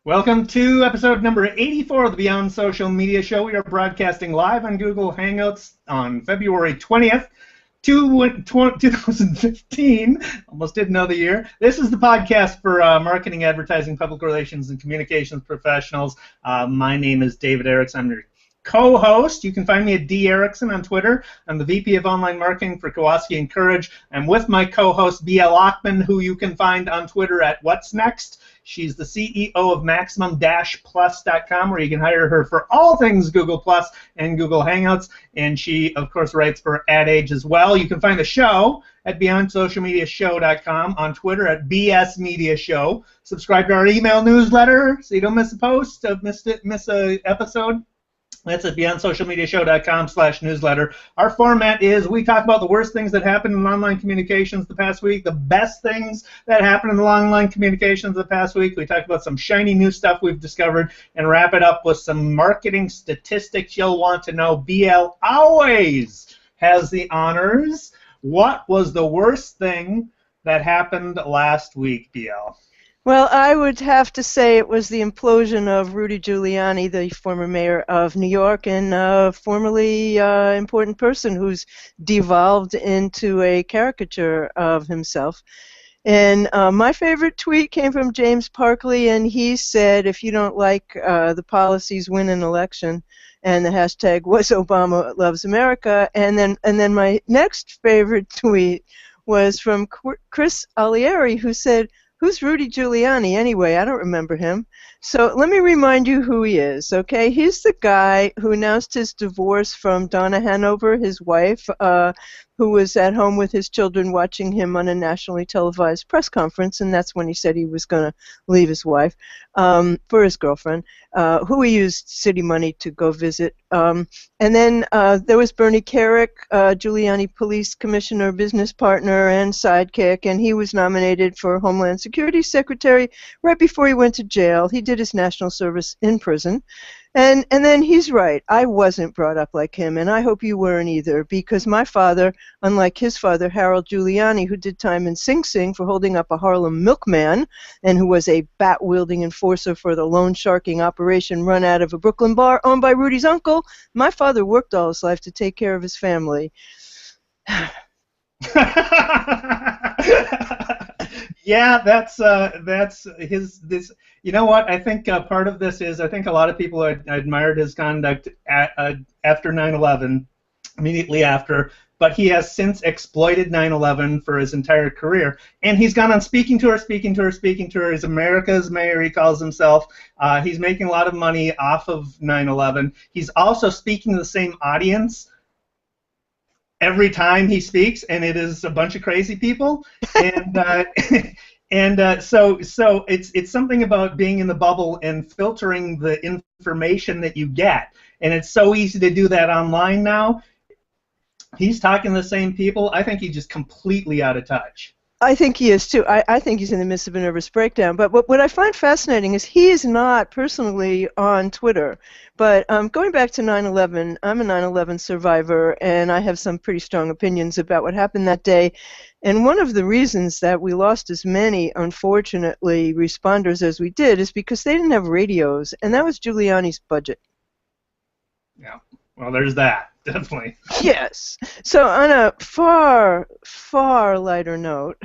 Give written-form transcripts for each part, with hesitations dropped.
Welcome to episode number 84 of the Beyond Social Media Show. We are broadcasting live on Google Hangouts on February 20th, 2015. Almost didn't know the year. This is the podcast for marketing, advertising, public relations, and communications professionals. My name is David Erickson. I'm your co-host. You can find me at D. Erickson on Twitter. I'm the VP of Online Marketing for Kowalski and Courage. I'm with my co-host, BL Ochman, who you can find on Twitter at What's Next. She's the CEO of Maximum-Plus.com, where you can hire her for all things Google Plus and Google Hangouts. And she, of course, writes for Ad Age as well. You can find the show at BeyondSocialMediaShow.com, on Twitter at BS Media Show. Subscribe to our email newsletter so you don't miss a post, miss an episode. That's at BeyondSocialMediaShow.com/newsletter. Our format is we talk about the worst things that happened in online communications the past week, the best things that happened in online communications the past week. We talk about some shiny new stuff we've discovered and wrap it up with some marketing statistics you'll want to know. BL always has the honors. What was the worst thing that happened last week, BL? Well, I would have to say it was the implosion of Rudy Giuliani, the former mayor of New York and formerly important person who's devolved into a caricature of himself. And my favorite tweet came from James Parkley, and he said, if you don't like the policies, win an election. And the hashtag was Obama loves America. And then my next favorite tweet was from Chris Alieri, who said, who's Rudy Giuliani anyway? I don't remember him. So let me remind you who he is, okay? He's the guy who announced his divorce from Donna Hanover, his wife, who was at home with his children watching him on a nationally televised press conference, and that's when he said he was going to leave his wife for his girlfriend, who he used city money to go visit. And then there was Bernie Kerik, Giuliani police commissioner, business partner, and sidekick, and he was nominated for Homeland Security Secretary right before he went to jail. He did his national service in prison. And then he's right. I wasn't brought up like him, and I hope you weren't either, because my father, unlike his father, Harold Giuliani, who did time in Sing Sing for holding up a Harlem milkman and who was a bat-wielding enforcer for the loan sharking operation run out of a Brooklyn bar owned by Rudy's uncle, my father worked all his life to take care of his family. Yeah, that's his. This, you know what? I think part of this is I think a lot of people admired his conduct after 9/11, immediately after. But he has since exploited 9/11 for his entire career, and he's gone on speaking tour. He's America's mayor, he calls himself. He's making a lot of money off of 9/11. He's also speaking to the same audience every time he speaks, and it is a bunch of crazy people, and so it's something about being in the bubble and filtering the information that you get, and it's so easy to do that online now. He's talking to the same people. I think he's just completely out of touch. I think he is, too. I think he's in the midst of a nervous breakdown. But what I find fascinating is he is not personally on Twitter. But going back to 9/11, I'm a 9/11 survivor, and I have some pretty strong opinions about what happened that day. And one of the reasons that we lost as many, unfortunately, responders as we did is because they didn't have radios, and that was Giuliani's budget. Yeah, well, there's that. Definitely. Yes. So on a far, far lighter note,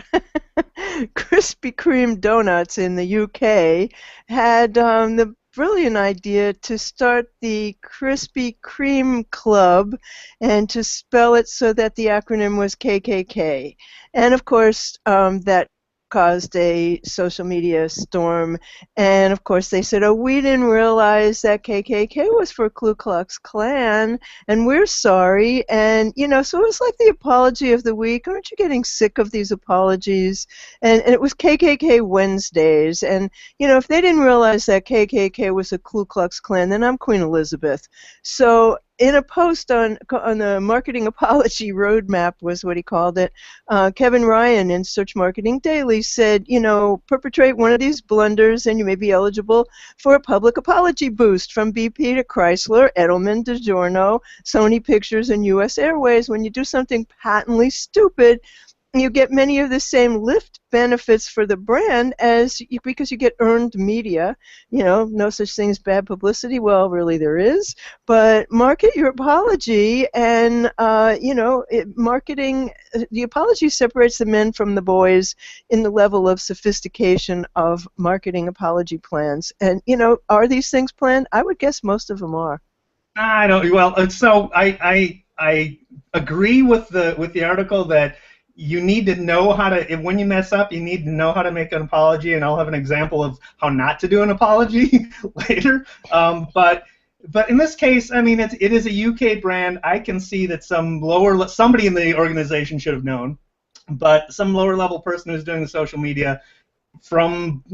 Krispy Kreme donuts in the UK had the brilliant idea to start the Krispy Kreme Club and to spell it so that the acronym was KKK. And of course, that caused a social media storm, and of course they said, oh, we didn't realize that KKK was for Ku Klux Klan, and we're sorry. And so it was like the apology of the week. Aren't you getting sick of these apologies? And it was KKK Wednesdays, and if they didn't realize that KKK was a Ku Klux Klan, then I'm Queen Elizabeth. So in a post on the Marketing Apology Roadmap, was what he called it, Kevin Ryan in Search Marketing Daily said, perpetrate one of these blunders and you may be eligible for a public apology boost from BP to Chrysler, Edelman, DiGiorno, Sony Pictures, and U.S. Airways. When you do something patently stupid, you get many of the same lift benefits for the brand because you get earned media. No such thing as bad publicity. Well, really there is, but market your apology, and marketing. The apology separates the men from the boys in the level of sophistication of marketing apology plans. And are these things planned? I would guess most of them are. I don't. Well, so I agree with the article that you need to know how to, when you mess up, you need to know how to make an apology, and I'll have an example of how not to do an apology later. But in this case, I mean, it is a UK brand. I can see that somebody in the organization should have known, but some lower level person who's doing the social media from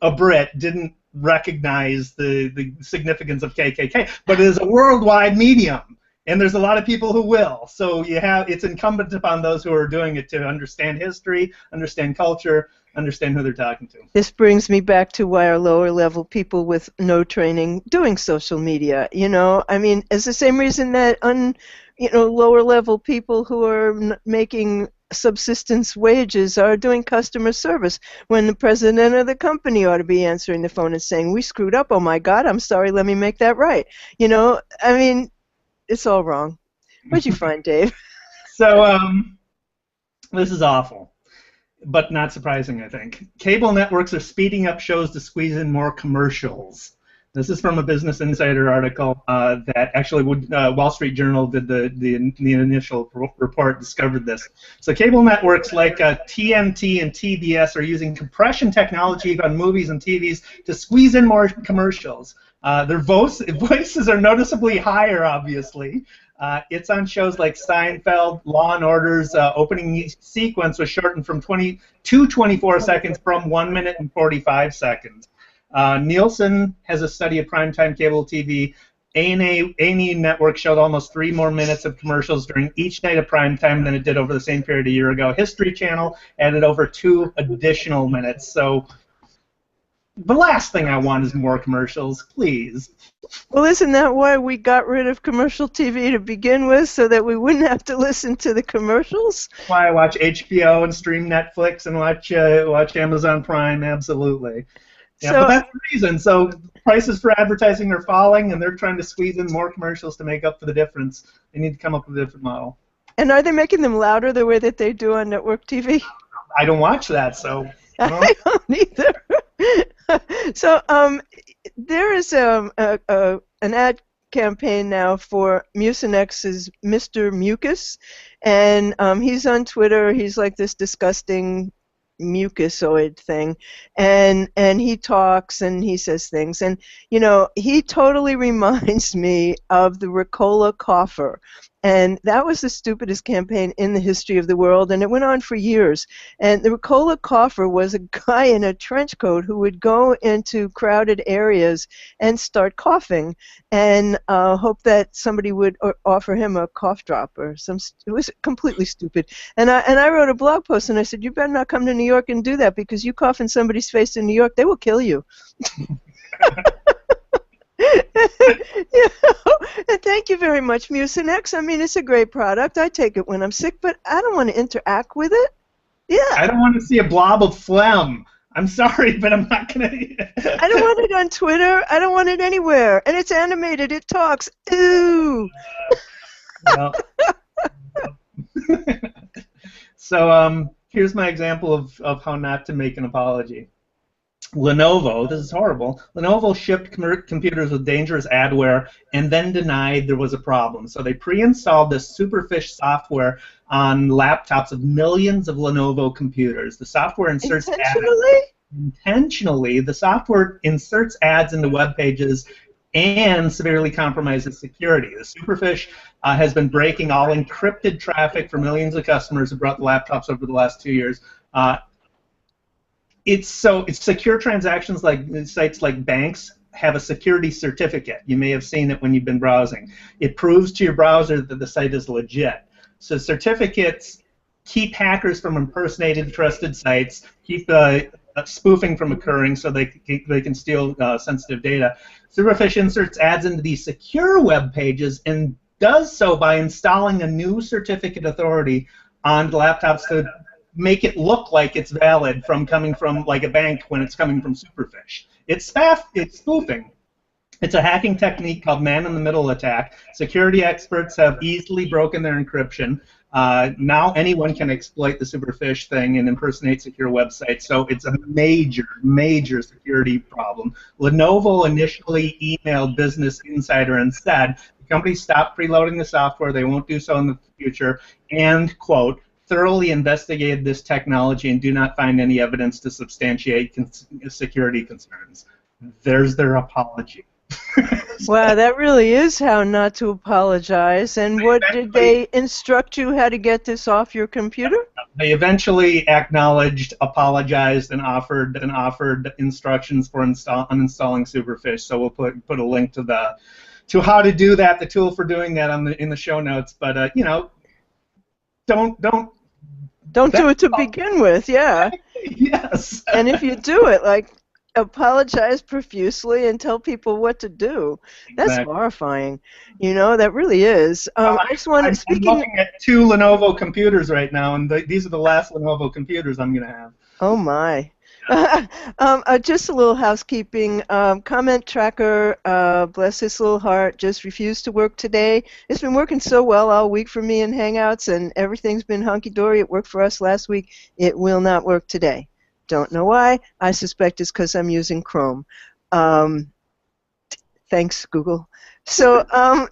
a Brit didn't recognize the significance of KKK. But it is a worldwide medium. And there's a lot of people who will. So it's incumbent upon those who are doing it to understand history, understand culture, understand who they're talking to. This brings me back to why are lower level people with no training doing social media? I mean, it's the same reason that lower level people who are making subsistence wages are doing customer service when the president of the company ought to be answering the phone and saying, "We screwed up. Oh my God, I'm sorry. Let me make that right." I mean, it's all wrong. What'd you find, Dave? So, this is awful, but not surprising, I think. Cable networks are speeding up shows to squeeze in more commercials. This is from a Business Insider article that actually Wall Street Journal did the initial report, discovered this. So cable networks like TNT and TBS are using compression technology on movies and TVs to squeeze in more commercials. Their voices are noticeably higher, obviously. It's on shows like Seinfeld, Law and Order's opening sequence was shortened from 24 seconds from 1 minute and 45 seconds. Nielsen has a study of primetime cable TV. A&E Network showed almost 3 more minutes of commercials during each night of primetime than it did over the same period a year ago. History Channel added over 2 additional minutes. So the last thing I want is more commercials, please. Well, isn't that why we got rid of commercial TV to begin with, so that we wouldn't have to listen to the commercials? Why I watch HBO and stream Netflix and watch Amazon Prime, absolutely. Yeah, but that's the reason. So prices for advertising are falling, and they're trying to squeeze in more commercials to make up for the difference. They need to come up with a different model. And are they making them louder the way that they do on network TV? I don't watch that, so. I don't either. So there is an ad campaign now for Mucinex's Mr. Mucous, and he's on Twitter. He's like this disgusting mucusoid thing, and he talks and he says things, and he totally reminds me of the Ricola cougher. And that was the stupidest campaign in the history of the world, and it went on for years. And the Ricola cougher was a guy in a trench coat who would go into crowded areas and start coughing, and hope that somebody would offer him a cough drop or some. It was completely stupid. And I wrote a blog post, and I said, "You better not come to New York and do that, because you cough in somebody's face in New York, they will kill you." And thank you very much, Mucinex. I mean, it's a great product. I take it when I'm sick, but I don't want to interact with it. Yeah. I don't want to see a blob of phlegm. I'm sorry, but I'm not going to. I don't want it on Twitter. I don't want it anywhere. And it's animated. It talks. Ooh. Well. So here's my example of how not to make an apology. Lenovo, this is horrible, Lenovo shipped computers with dangerous adware and then denied there was a problem. So they pre-installed this Superfish software on laptops of millions of Lenovo computers. The software inserts intentionally, the software inserts ads into web pages and severely compromises security. The Superfish has been breaking all encrypted traffic for millions of customers who brought the laptops over the last 2 years. It's secure transactions like sites like banks have a security certificate. You may have seen it when you've been browsing. It proves to your browser that the site is legit. So certificates keep hackers from impersonating trusted sites, keep spoofing from occurring, so they can steal sensitive data. Superfish inserts ads into these secure web pages and does so by installing a new certificate authority on laptops make it look like it's valid from coming from like a bank when it's coming from Superfish. It's spoofing. It's a hacking technique called man-in-the-middle attack. Security experts have easily broken their encryption. Now anyone can exploit the Superfish thing and impersonate secure websites, so it's a major, major security problem. Lenovo initially emailed Business Insider and said the company stopped preloading the software, they won't do so in the future, and, quote, thoroughly investigated this technology and do not find any evidence to substantiate security concerns. There's their apology. Wow, that really is how not to apologize. And what did they instruct you how to get this off your computer? They eventually acknowledged, apologized, and offered instructions for uninstalling Superfish. So we'll put a link to how to do that, the tool for doing that in the show notes. But you know, don't do it to begin with. Yeah. Yes. And if you do it, like, apologize profusely and tell people what to do. That's Exactly. Horrifying. You know, that really is. I just want to. I'm looking at 2 Lenovo computers right now, and these are the last Lenovo computers I'm going to have. Oh my. Just a little housekeeping. Comment tracker, bless his little heart, just refused to work today. It's been working so well all week for me in Hangouts, and everything's been hunky-dory. It worked for us last week. It will not work today. Don't know why. I suspect it's because I'm using Chrome. Thanks, Google. So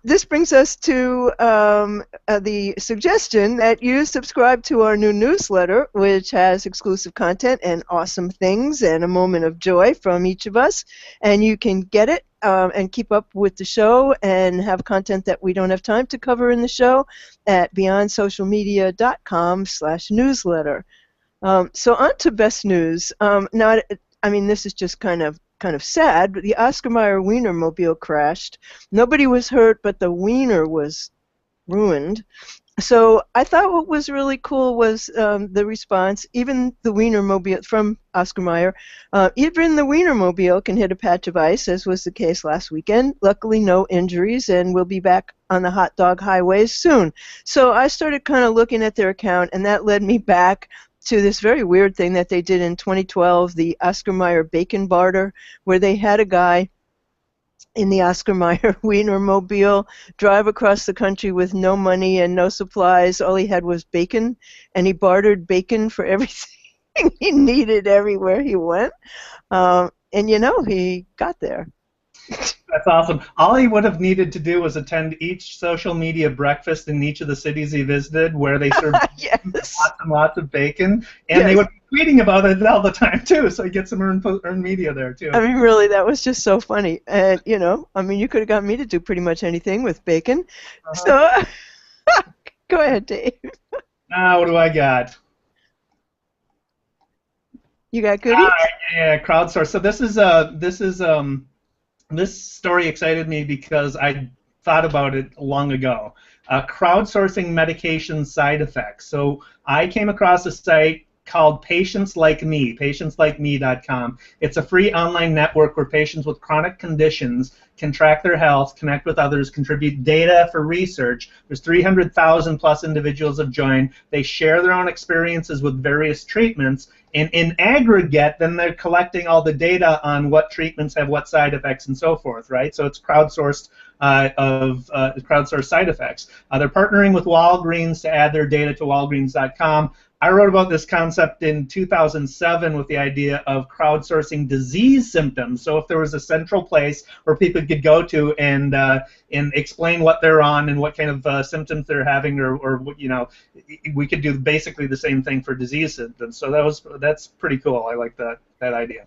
this brings us to the suggestion that you subscribe to our new newsletter, which has exclusive content and awesome things and a moment of joy from each of us. And you can get it and keep up with the show and have content that we don't have time to cover in the show at beyondsocialmedia.com/newsletter. So on to best news. Now, I mean, this is just kind of sad, but the Oscar Mayer Weinermobile crashed. Nobody was hurt, but the Wiener was ruined. So I thought what was really cool was the response. Even the Weinermobile from Oscar Mayer, even the Weinermobile can hit a patch of ice, as was the case last weekend. Luckily, no injuries, and we'll be back on the hot dog highways soon. So I started kind of looking at their account, and that led me back to this very weird thing that they did in 2012, the Oscar Mayer Bacon Barter, where they had a guy in the Oscar Mayer Weinermobile drive across the country with no money and no supplies. All he had was bacon, and he bartered bacon for everything he needed everywhere he went. And, you know, he got there. That's awesome. All he would have needed to do was attend each social media breakfast in each of the cities he visited where they served Yes. lots and lots of bacon, and Yes. they would be tweeting about it all the time, too, so he gets some earned media there, too. I mean, really, that was just so funny. And, you know, I mean, you could have got me to do pretty much anything with bacon. So, go ahead, Dave. Now, what do I got? You got goodies? Yeah, crowdsource. So this story excited me because I thought about it long ago. Crowdsourcing medication side effects. So I came across a site called Patients Like Me, patientslikeme.com. It's a free online network where patients with chronic conditions can track their health, connect with others, contribute data for research. There's 300,000 plus individuals have joined. They share their own experiences with various treatments, and in aggregate, then they're collecting all the data on what treatments have what side effects and so forth, right? So it's crowdsourced crowdsourced side effects. They're partnering with Walgreens to add their data to walgreens.com. I wrote about this concept in 2007 with the idea of crowdsourcing disease symptoms. So if there was a central place where people could go to and explain what they're on and what kind of symptoms they're having, or you know, we could do basically the same thing for disease symptoms. So that's pretty cool. I like that idea.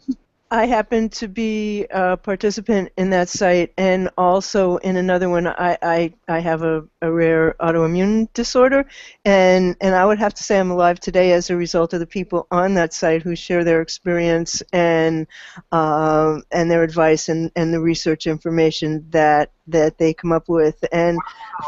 I happen to be a participant in that site, and also in another one. I have a rare autoimmune disorder, and I would have to say I'm alive today as a result of the people on that site who share their experience and their advice and the research information that they come up with. And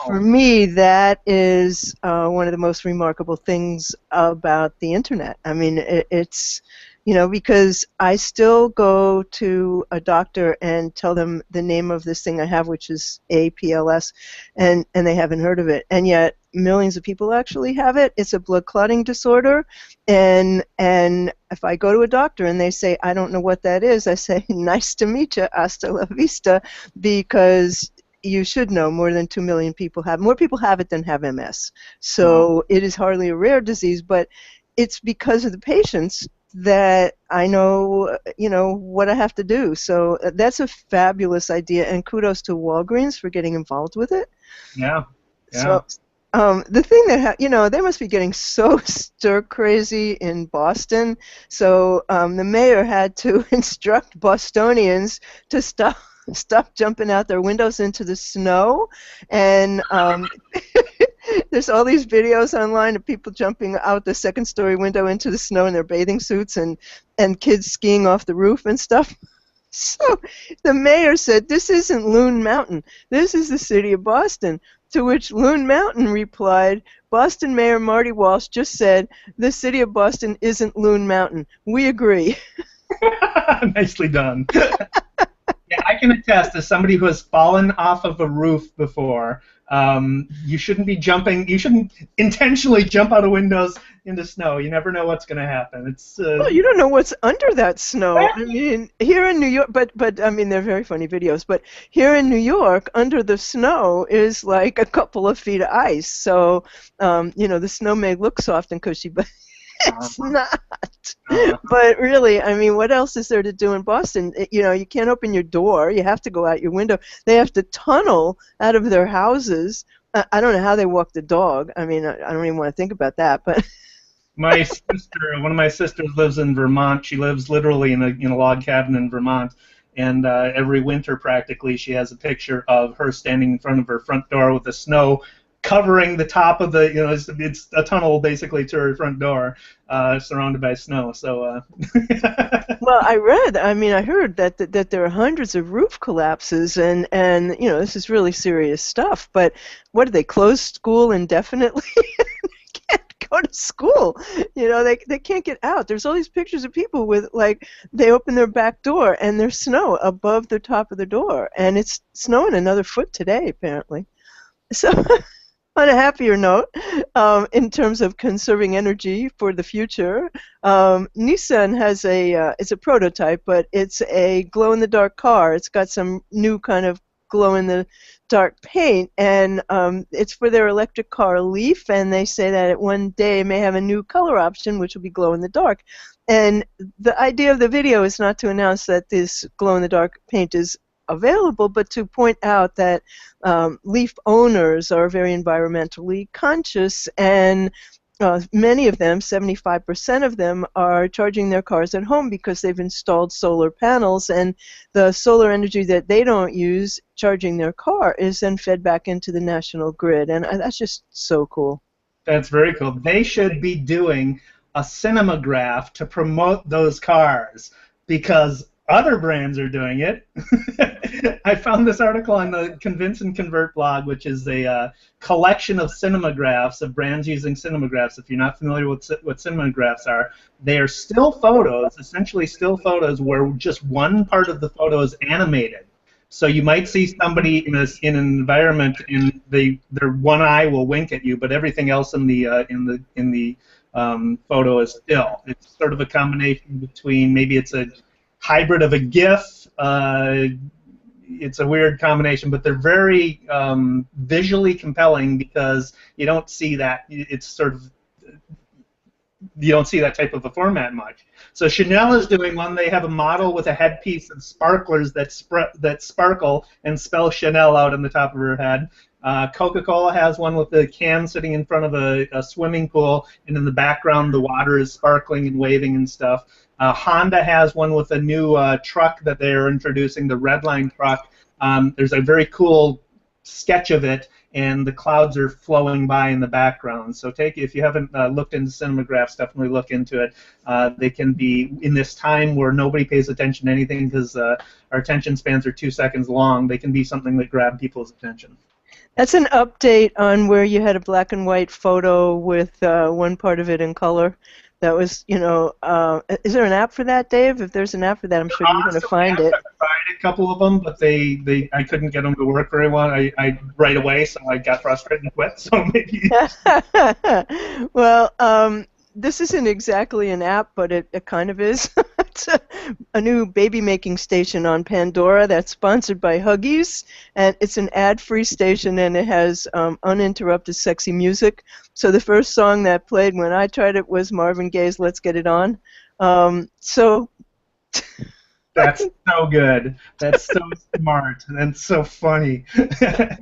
for me, that is one of the most remarkable things about the internet. I mean, it's You know, because I still go to a doctor and tell them the name of this thing I have, which is APLS, and they haven't heard of it. And yet millions of people actually have it. It's a blood clotting disorder. And if I go to a doctor and they say, I don't know what that is, I say, nice to meet you, hasta la vista, because you should know more than 2 million people have. More people have it than have MS. So it is hardly a rare disease, but it's because of the patients that I know, you know, what I have to do. So that's a fabulous idea, and kudos to Walgreens for getting involved with it. Yeah. So the thing that, you know, they must be getting so stir crazy in Boston. So the mayor had to instruct Bostonians to stop jumping out their windows into the snow, and there's all these videos online of people jumping out the second-story window into the snow in their bathing suits, and kids skiing off the roof and stuff. So the mayor said, this isn't Loon Mountain, this is the city of Boston. To which Loon Mountain replied, Boston Mayor Marty Walsh just said, the city of Boston isn't Loon Mountain. We agree. Nicely done. Yeah, I can attest, as somebody who has fallen off of a roof before, you shouldn't be jumping. You shouldn't intentionally jump out of windows into snow. You never know what's going to happen. It's well, you don't know what's under that snow. I mean, here in New York, but I mean, they're very funny videos. But here in New York, under the snow is like a couple of feet of ice. So, you know, the snow may look soft and cushy, but it's not. But really, I mean, what else is there to do in Boston? You know, you can't open your door. You have to go out your window. They have to tunnel out of their houses. I don't know how they walk the dog. I mean, I don't even want to think about that. But my sister, one of my sisters lives in Vermont. She lives literally in a log cabin in Vermont. And every winter, practically, she has a picture of her standing in front of her front door with the snow covering the top of the, you know, it's a tunnel basically to her front door, surrounded by snow. So. Well, I heard that there are hundreds of roof collapses, and you know, this is really serious stuff. But what do they close school indefinitely? They can't go to school. You know, they can't get out. There's all these pictures of people with, like, they open their back door and there's snow above the top of the door, and it's snowing another foot today apparently. So. On a happier note, in terms of conserving energy for the future, Nissan has it's a prototype, but it's a glow-in-the-dark car. It's got some new kind of glow-in-the-dark paint, and it's for their electric car Leaf, and they say that it one day may have a new color option, which will be glow-in-the-dark. And the idea of the video is not to announce that this glow-in-the-dark paint is available, but to point out that Leaf owners are very environmentally conscious, and many of them, 75% of them, are charging their cars at home because they've installed solar panels, and the solar energy that they don't use charging their car is then fed back into the national grid, and that's just so cool. That's very cool. They should be doing a cinemagraph to promote those cars, because other brands are doing it. I found this article on the Convince and Convert blog, which is a collection of cinemagraphs, of brands using cinemagraphs. If you're not familiar with what cinemagraphs are, they are still photos, essentially still photos, where just one part of the photo is animated. So you might see somebody in an environment, and their one eye will wink at you, but everything else in the photo is still. It's sort of a combination between, maybe it's a hybrid of a GIF. It's a weird combination, but they're very visually compelling, because you don't see that. It's sort of, you don't see that type of a format much. So Chanel is doing one. They have a model with a headpiece of sparklers that sparkle and spell Chanel out on the top of her head. Coca-Cola has one with the can sitting in front of a swimming pool, and in the background the water is sparkling and waving and stuff. Honda has one with a new truck that they're introducing, the Redline truck. There's a very cool sketch of it, and the clouds are flowing by in the background. So if you haven't looked into cinemagraphs, definitely look into it. They can be, in this time where nobody pays attention to anything because our attention spans are 2 seconds long, they can be something that grab people's attention. That's an update on where you had a black and white photo with one part of it in color. That was, is there an app for that, Dave? If there's an app for that, I'm sure you're going to find it. I tried a couple of them, but I couldn't get them to work very well. I right away, so I got frustrated and quit. So maybe. Well, this isn't exactly an app, but it kind of is. It's a new baby-making station on Pandora that's sponsored by Huggies, and it's an ad-free station, and it has uninterrupted sexy music. So the first song that played when I tried it was Marvin Gaye's "Let's Get It On." So That's so good. That's so smart and so funny. I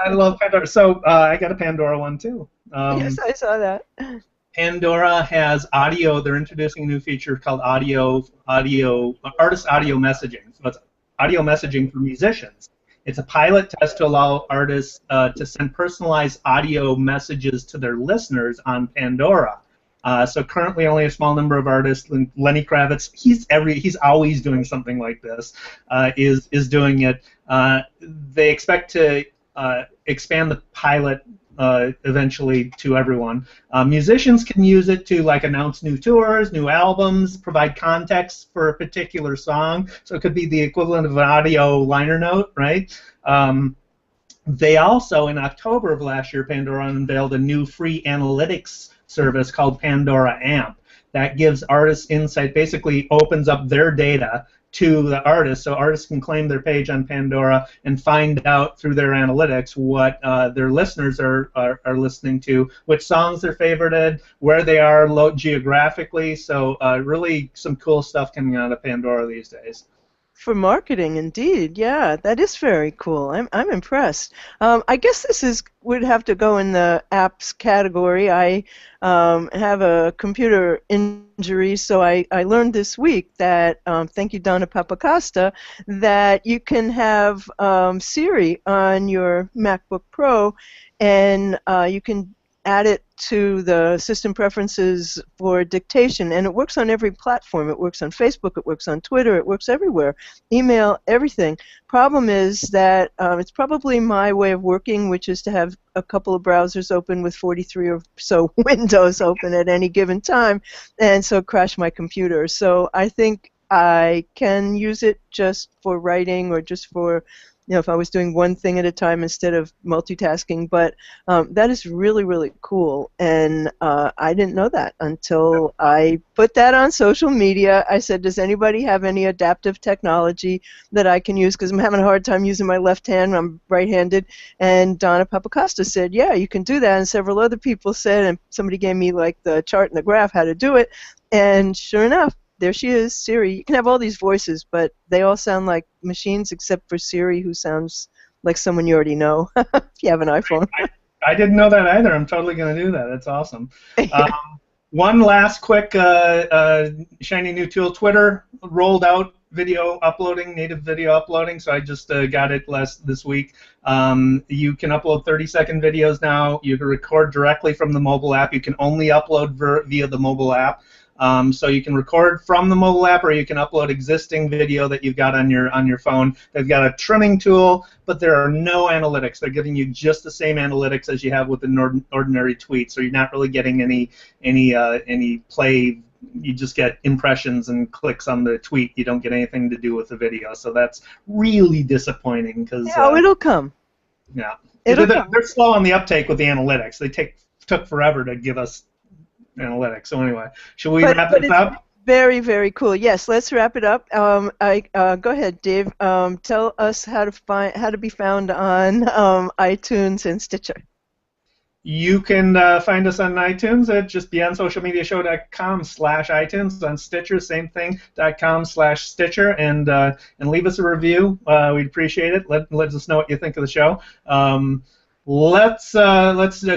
love Pandora. So I got a Pandora one too. Yes, I saw that. Pandora has audio. They're introducing a new feature called artist audio messaging. So it's audio messaging for musicians. It's a pilot test to allow artists to send personalized audio messages to their listeners on Pandora. So currently, only a small number of artists. Lenny Kravitz, he's always doing something like this. Is doing it. They expect to expand the pilot eventually to everyone. Musicians can use it to announce new tours, new albums, provide context for a particular song. So it could be the equivalent of an audio liner note, right? They also, in October of last year, Pandora unveiled a new free analytics service called Pandora Amp that gives artists insight, basically opens up their data to the artists, so artists can claim their page on Pandora and find out through their analytics what their listeners are listening to, which songs they're favorited, where they are geographically. So really some cool stuff coming out of Pandora these days. For marketing, indeed, yeah, that is very cool. I'm impressed. I guess this would have to go in the apps category. I have a computer injury, so I learned this week that, thank you, Donna Papacosta, that you can have SIRI on your MacBook Pro, and you can add it to the system preferences for dictation, and it works on every platform. It works on Facebook, it works on Twitter, it works everywhere, email, everything. Problem is that it's probably my way of working, which is to have a couple of browsers open with 43 or so windows open at any given time, and so crash my computer. So I think I can use it just for writing or just for if I was doing one thing at a time instead of multitasking, but that is really, really cool, and I didn't know that until I put that on social media. I said, does anybody have any adaptive technology that I can use, because I'm having a hard time using my left hand, I'm right-handed, and Donna Papacosta said, yeah, you can do that, and several other people said, and somebody gave me the chart and the graph how to do it, and sure enough, there she is, Siri. You can have all these voices, but they all sound like machines except for Siri, who sounds like someone you already know if you have an iPhone. I didn't know that either. I'm totally going to do that. That's awesome. One last quick shiny new tool. Twitter rolled out video uploading, native video uploading, so I just got it this week. You can upload 30-second videos now. You can record directly from the mobile app. You can only upload via the mobile app. So you can record from the mobile app, or you can upload existing video that you've got on your phone. They've got a trimming tool, but there are no analytics. They're giving you just the same analytics as you have with an ordinary tweet. So you're not really getting any play. You just get impressions and clicks on the tweet. You don't get anything to do with the video. So that's really disappointing because it'll come. Yeah, they're slow on the uptake with the analytics. They took forever to give us analytics. So anyway, should we wrap this up? Very, very cool. Yes, let's wrap it up. Go ahead, Dave. Tell us how to be found on iTunes and Stitcher. You can find us on iTunes at just beyondSocialMediaShow.com/iTunes. On Stitcher, same thing, .com/Stitcher, and leave us a review. We'd appreciate it. Let us know what you think of the show. Let's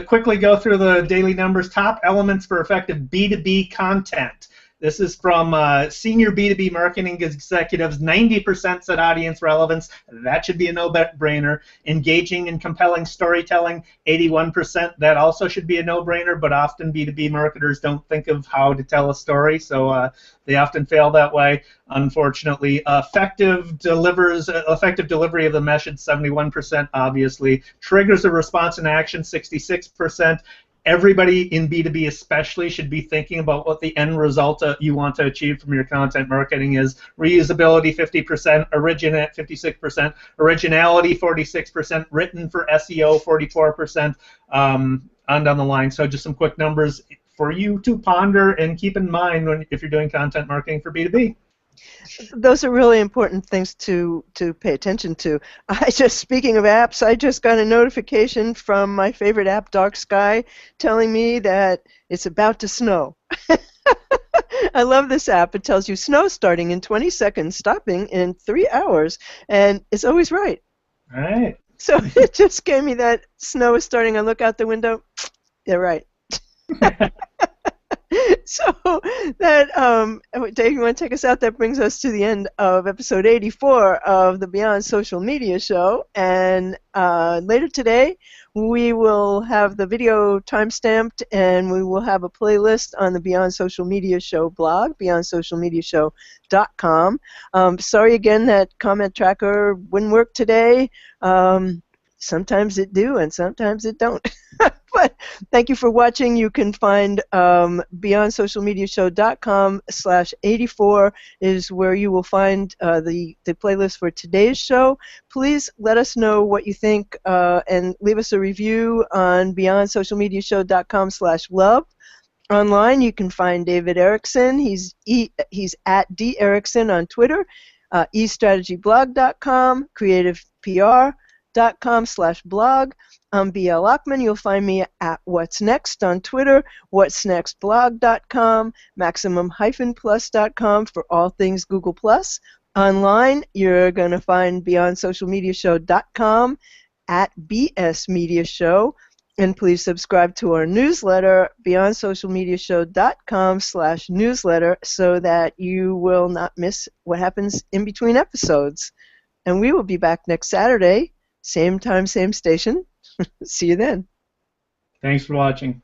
quickly go through the daily numbers. Top elements for effective B2B content. This is from senior B2B marketing executives. 90% said audience relevance. That should be a no-brainer. Engaging and compelling storytelling. 81%. That also should be a no-brainer, but often B2B marketers don't think of how to tell a story, so they often fail that way, unfortunately. Effective delivery of the message. 71%, obviously. Triggers of response and action. 66%. everybody in B2B especially should be thinking about what the end result you want to achieve from your content marketing is. Reusability 50%, 56%, originality 46%, written for SEO 44%, on down the line. So just some quick numbers for you to ponder and keep in mind if you're doing content marketing for B2B. Those are really important things to pay attention to. Speaking of apps, I just got a notification from my favorite app, Dark Sky, telling me that it's about to snow. I love this app. It tells you snow starting in 20 seconds, stopping in 3 hours, and it's always right. All right. So it just gave me that snow is starting. I look out the window. They're right. So that, Dave, you want to take us out? That brings us to the end of episode 84 of the Beyond Social Media Show. And later today, we will have the video time-stamped, and we will have a playlist on the Beyond Social Media Show blog, beyondsocialmediashow.com. Sorry again that comment tracker wouldn't work today. Sometimes it do, and sometimes it don't. But thank you for watching. You can find beyondsocialmediashow.com/84 is where you will find the playlist for today's show. Please let us know what you think and leave us a review on beyondsocialmediashow.com/love. Online, you can find David Erickson. He's at D Erickson on Twitter, eStrategyBlog.com, creativepr.com/blog. I'm BL Lockman. You'll find me at What's Next on Twitter, what'snextblog.com, maximum-plus.com for all things Google+. Online, you're going to find beyondsocialmediashow.com, at BS Media Show, and please subscribe to our newsletter, beyondsocialmediashow.com/newsletter, so that you will not miss what happens in between episodes. And we will be back next Saturday, same time, same station. See you then. Thanks for watching.